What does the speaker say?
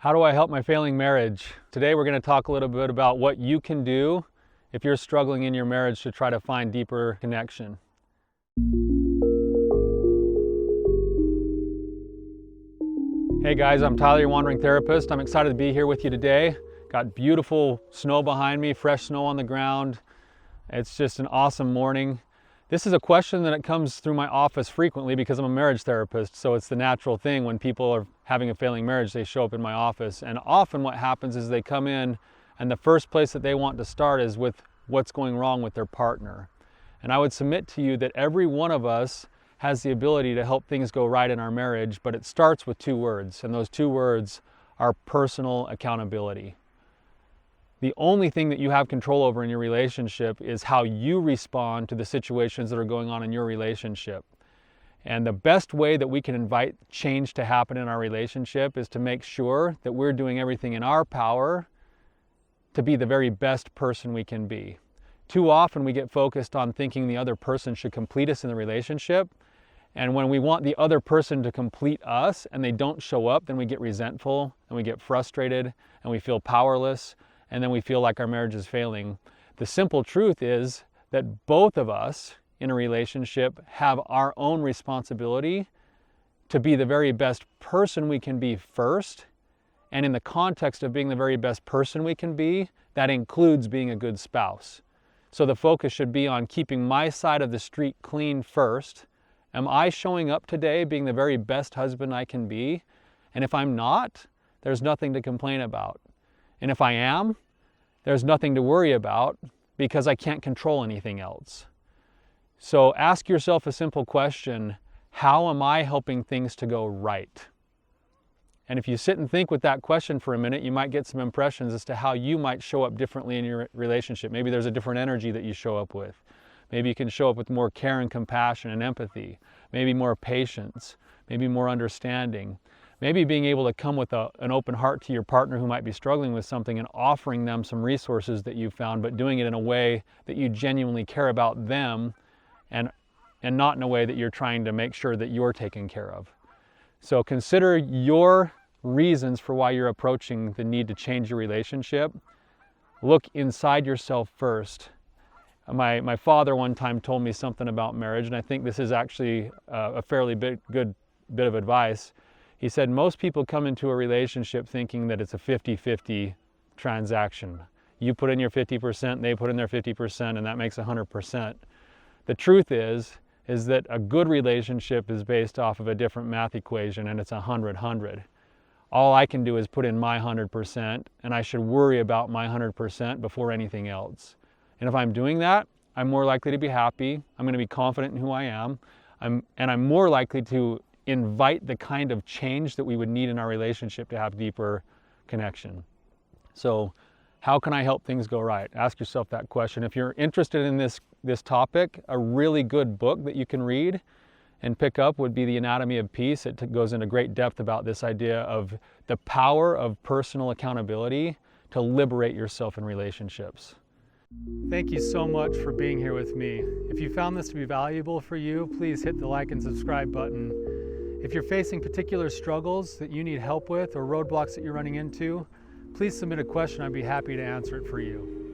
How do I help my failing marriage? Today we're going to talk a little bit about what you can do if you're struggling in your marriage to try to find deeper connection. Hey guys, I'm Tyler, your wandering therapist. I'm excited to be here with you today. Got beautiful snow behind me, fresh snow on the ground. It's just an awesome morning. This is a question that comes through my office frequently because I'm a marriage therapist, so it's the natural thing when people are having a failing marriage, they show up in my office. And often what happens is they come in and the first place that they want to start is with what's going wrong with their partner. And I would submit to you that every one of us has the ability to help things go right in our marriage, but it starts with two words, and those two words are personal accountability. The only thing that you have control over in your relationship is how you respond to the situations that are going on in your relationship. And the best way that we can invite change to happen in our relationship is to make sure that we're doing everything in our power to be the very best person we can be. Too often we get focused on thinking the other person should complete us in the relationship. And when we want the other person to complete us and they don't show up, then we get resentful and we get frustrated and we feel powerless. And then we feel like our marriage is failing. The simple truth is that both of us in a relationship have our own responsibility to be the very best person we can be first. And in the context of being the very best person we can be, that includes being a good spouse. So the focus should be on keeping my side of the street clean first. Am I showing up today being the very best husband I can be? And if I'm not, there's nothing to complain about. And if I am, there's nothing to worry about because I can't control anything else. So ask yourself a simple question: how am I helping things to go right? And if you sit and think with that question for a minute, you might get some impressions as to how you might show up differently in your relationship. Maybe there's a different energy that you show up with. Maybe you can show up with more care and compassion and empathy. Maybe more patience. Maybe more understanding. Maybe being able to come with an open heart to your partner who might be struggling with something and offering them some resources that you found, but doing it in a way that you genuinely care about them and not in a way that you're trying to make sure that you're taken care of. So consider your reasons for why you're approaching the need to change your relationship. Look inside yourself first. My father one time told me something about marriage, and I think this is actually a fairly good bit of advice. He said, most people come into a relationship thinking that it's a 50-50 transaction. You put in your 50%, they put in their 50%, and that makes 100%. The truth is that a good relationship is based off of a different math equation, and it's 100-100. All I can do is put in my 100%, and I should worry about my 100% before anything else. And if I'm doing that, I'm more likely to be happy. I'm going to be confident in who I am. And I'm more likely to invite the kind of change that we would need in our relationship to have deeper connection. So how can I help things go right? Ask yourself that question. If you're interested in this topic, a really good book that you can read and pick up would be The Anatomy of Peace. It goes into great depth about this idea of the power of personal accountability to liberate yourself in relationships. Thank you so much for being here with me. If you found this to be valuable for you, please hit the like and subscribe button. If you're facing particular struggles that you need help with or roadblocks that you're running into, please submit a question. I'd be happy to answer it for you.